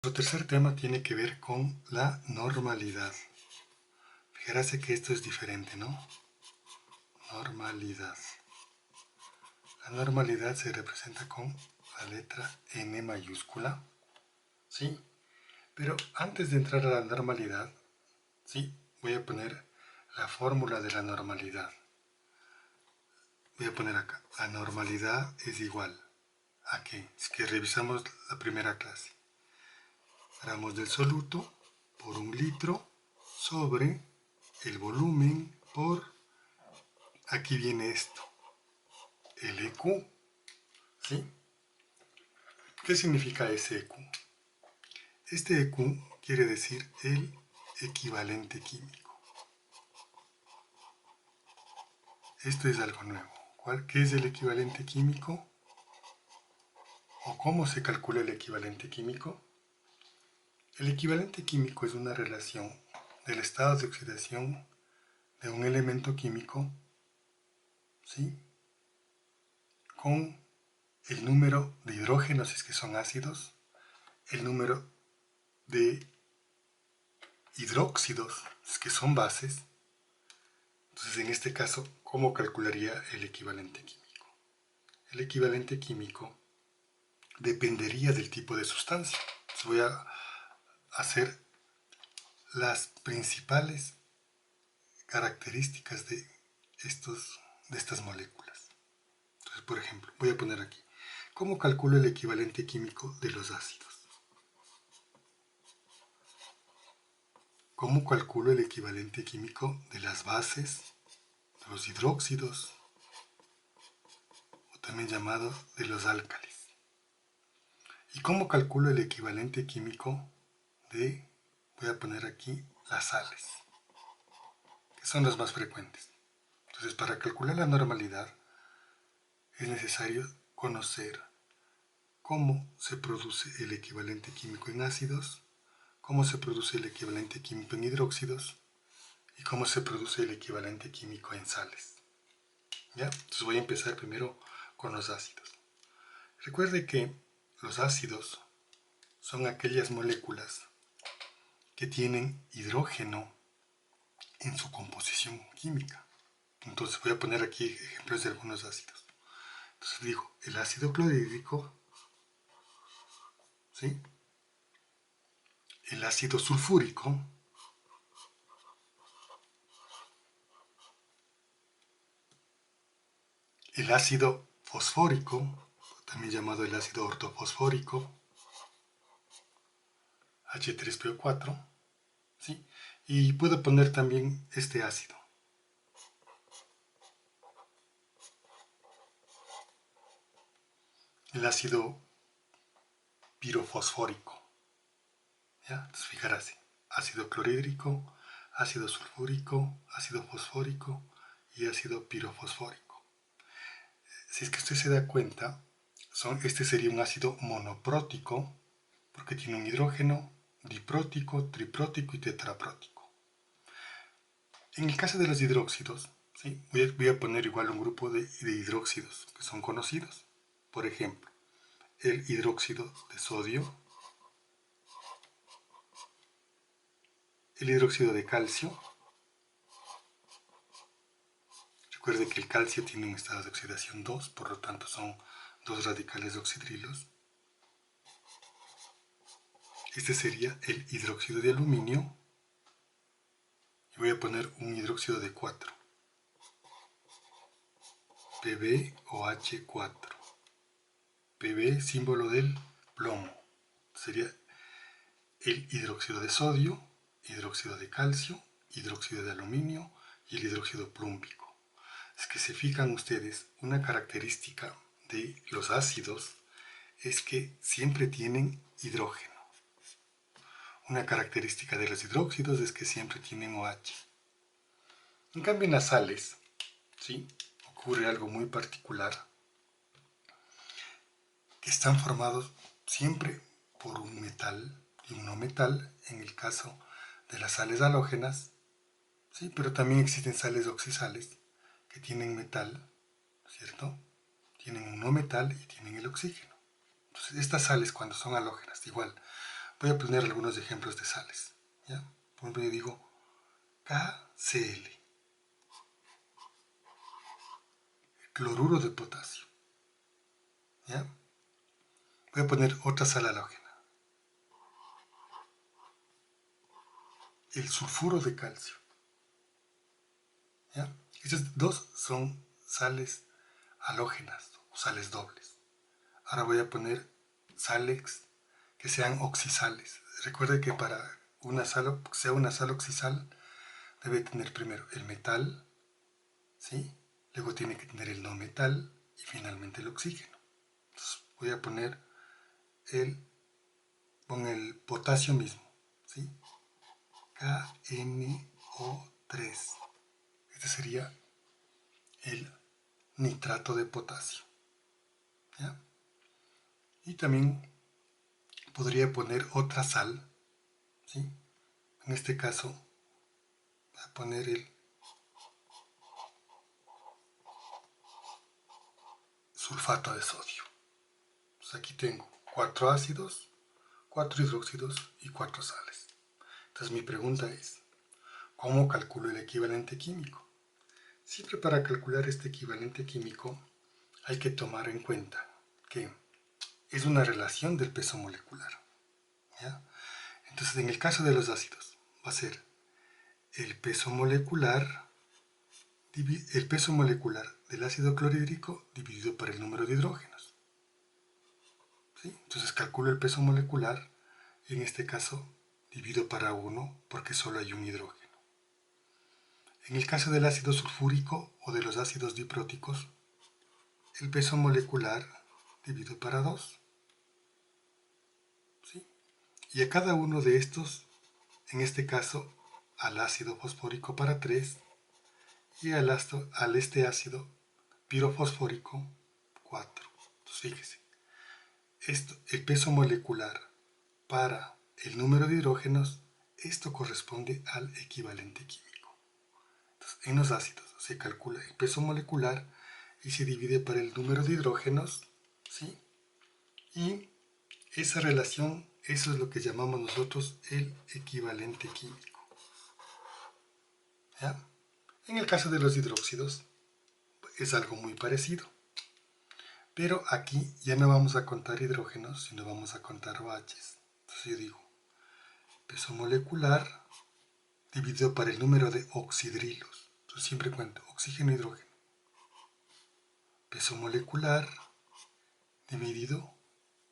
Nuestro tercer tema tiene que ver con la normalidad. Fíjate que esto es diferente, ¿no? Normalidad. La normalidad se representa con la letra N mayúscula, ¿sí? Pero antes de entrar a la normalidad, ¿sí? Voy a poner la fórmula de la normalidad. Voy a poner acá. La normalidad es igual a ¿qué? Es que revisamos la primera clase. Gramos del soluto por 1 litro sobre el volumen por, aquí viene esto, el EQ, ¿sí? ¿Qué significa ese EQ? Este EQ quiere decir el equivalente químico. Esto es algo nuevo. ¿Qué es el equivalente químico? ¿O cómo se calcula el equivalente químico? El equivalente químico es una relación del estado de oxidación de un elemento químico, ¿sí?, con el número de hidrógenos, si es que son ácidos, el número de hidróxidos, si es que son bases. Entonces, en este caso, ¿cómo calcularía el equivalente químico? El equivalente químico dependería del tipo de sustancia. Entonces, voy a hacer las principales características de estas moléculas. Entonces, por ejemplo, voy a poner aquí, ¿cómo calculo el equivalente químico de los ácidos? ¿Cómo calculo el equivalente químico de las bases, de los hidróxidos, o también llamado de los álcalis? ¿Y cómo calculo el equivalente químico de, voy a poner aquí, las sales, que son las más frecuentes? Entonces, para calcular la normalidad es necesario conocer cómo se produce el equivalente químico en ácidos, cómo se produce el equivalente químico en hidróxidos y cómo se produce el equivalente químico en sales. ¿Ya? Entonces voy a empezar primero con los ácidos. Recuerde que los ácidos son aquellas moléculas que tienen hidrógeno en su composición química. Entonces voy a poner aquí ejemplos de algunos ácidos. Entonces digo, el ácido clorhídrico, ¿sí?, el ácido sulfúrico, el ácido fosfórico, también llamado el ácido ortofosfórico, H3PO4, ¿sí? Y puedo poner también este ácido, el ácido pirofosfórico. ¿Ya? Entonces fijarás, ácido clorhídrico, ácido sulfúrico, ácido fosfórico y ácido pirofosfórico. Si es que usted se da cuenta, este sería un ácido monoprótico porque tiene un hidrógeno, diprótico, triprótico y tetraprótico. En el caso de los hidróxidos, ¿sí?, voy a poner igual un grupo de hidróxidos que son conocidos. Por ejemplo, el hidróxido de sodio, el hidróxido de calcio. Recuerde que el calcio tiene un estado de oxidación 2, por lo tanto son 2 radicales oxidrilos. Este sería el hidróxido de aluminio. Y voy a poner un hidróxido de 4, PbOH4. Pb, símbolo del plomo. Sería el hidróxido de sodio, hidróxido de calcio, hidróxido de aluminio y el hidróxido plúmbico. Es que se fijan ustedes, una característica de los ácidos es que siempre tienen hidrógeno. Una característica de los hidróxidos es que siempre tienen OH. En cambio, en las sales, ¿sí?, ocurre algo muy particular, que están formados siempre por un metal y un no metal, en el caso de las sales halógenas, ¿sí?, pero también existen sales oxisales que tienen metal, ¿cierto? Tienen un no metal y tienen el oxígeno. Entonces, estas sales, cuando son halógenas, igual, Voy a poner algunos ejemplos de sales. ¿Ya? Por ejemplo, yo digo KCl, cloruro de potasio. ¿Ya? Voy a poner otra sal halógena, el sulfuro de calcio. ¿Ya? Estas dos son sales halógenas o sales dobles. Ahora voy a poner sales que sean oxisales. Recuerde que para una sal, sea una sal oxisal, debe tener primero el metal, ¿sí? Luego tiene que tener el no metal y finalmente el oxígeno. Entonces voy a poner con el potasio mismo, ¿sí? KNO3. Este sería el nitrato de potasio. ¿Ya? Y también podría poner otra sal, ¿sí? En este caso voy a poner el sulfato de sodio. Entonces aquí tengo 4 ácidos, 4 hidróxidos y 4 sales. Entonces mi pregunta es, ¿cómo calculo el equivalente químico? Siempre para calcular este equivalente químico hay que tomar en cuenta que es una relación del peso molecular. ¿Ya? Entonces en el caso de los ácidos va a ser el peso molecular del ácido clorhídrico dividido por el número de hidrógenos. ¿Sí? Entonces calculo el peso molecular, en este caso divido para 1 porque solo hay un hidrógeno. En el caso del ácido sulfúrico o de los ácidos dipróticos, el peso molecular divido para 2. ¿Sí? Y a cada uno de estos, en este caso al ácido fosfórico para 3 y al este ácido pirofosfórico 4. Entonces fíjese, el peso molecular para el número de hidrógenos, esto corresponde al equivalente químico. Entonces, en los ácidos se calcula el peso molecular y se divide por el número de hidrógenos, ¿sí? Y esa relación, eso es lo que llamamos nosotros el equivalente químico. ¿Ya? En el caso de los hidróxidos es algo muy parecido. Pero aquí ya no vamos a contar hidrógenos, sino vamos a contar OHs. Entonces yo digo, peso molecular dividido por el número de oxidrilos. Entonces siempre cuento oxígeno e hidrógeno. Peso molecular dividido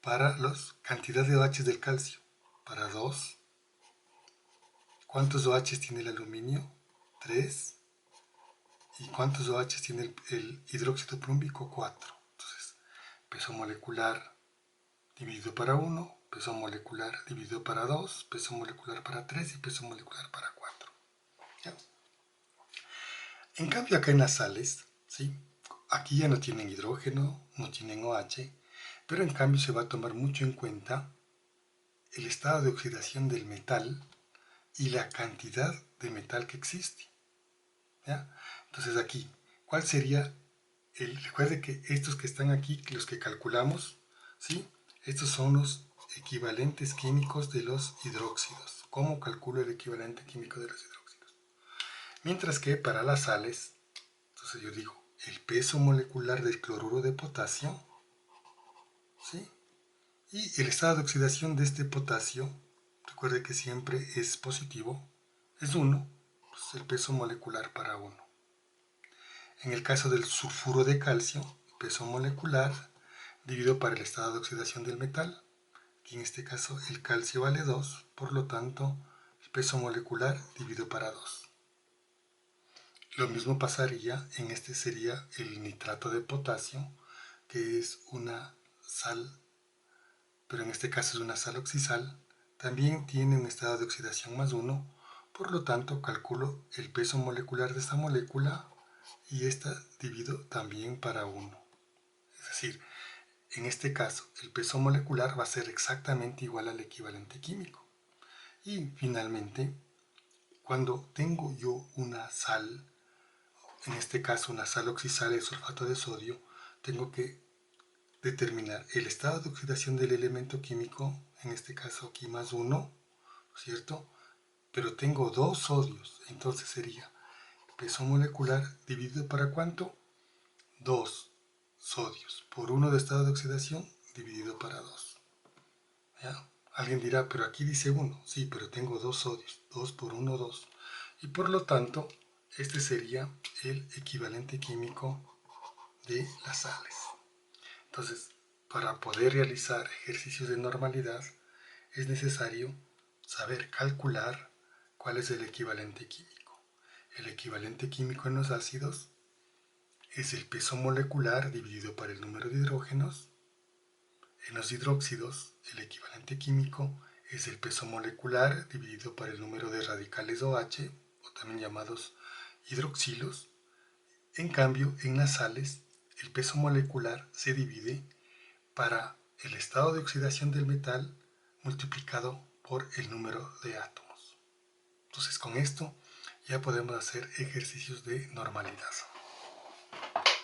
para la cantidad de OH del calcio. Para 2. ¿Cuántos OH tiene el aluminio? 3. ¿Y cuántos OH tiene el hidróxido plúmbico? 4. Entonces, peso molecular dividido para 1, peso molecular dividido para 2, peso molecular para 3 y peso molecular para 4. ¿Ya? En cambio acá en las sales, ¿sí? Aquí ya no tienen hidrógeno, no tienen OH, pero en cambio se va a tomar mucho en cuenta el estado de oxidación del metal y la cantidad de metal que existe. ¿Ya? Entonces aquí, ¿cuál sería recuerde que estos que están aquí, los que calculamos, ¿sí? Estos son los equivalentes químicos de los hidróxidos. ¿Cómo calculo el equivalente químico de los hidróxidos? Mientras que para las sales, entonces yo digo, el peso molecular del cloruro de potasio, ¿sí? Y el estado de oxidación de este potasio, recuerde que siempre es positivo, es 1, pues el peso molecular para 1. En el caso del sulfuro de calcio, peso molecular dividido para el estado de oxidación del metal, que en este caso el calcio vale 2, por lo tanto el peso molecular dividido para 2. Lo mismo pasaría, en este sería el nitrato de potasio, que es una sal, pero en este caso es una sal oxisal, también tiene un estado de oxidación más 1, por lo tanto calculo el peso molecular de esta molécula y esta divido también para 1. Es decir, en este caso el peso molecular va a ser exactamente igual al equivalente químico. Y finalmente, cuando tengo yo una sal, en este caso una sal oxisal de sulfato de sodio, tengo que determinar el estado de oxidación del elemento químico, en este caso aquí más 1, ¿cierto? Pero tengo 2 sodios, entonces sería peso molecular dividido para ¿cuánto? 2 sodios por 1 de estado de oxidación dividido para 2. ¿Ya? Alguien dirá, pero aquí dice 1. Sí, pero tengo 2 sodios. 2 por 1, 2. Y por lo tanto, este sería el equivalente químico de las sales. Entonces, para poder realizar ejercicios de normalidad, es necesario saber calcular cuál es el equivalente químico. El equivalente químico en los ácidos es el peso molecular dividido por el número de hidrógenos. En los hidróxidos, el equivalente químico es el peso molecular dividido por el número de radicales OH, o también llamados hidroxilos. En cambio, en las sales, el peso molecular se divide para el estado de oxidación del metal multiplicado por el número de átomos. Entonces, con esto ya podemos hacer ejercicios de normalidad.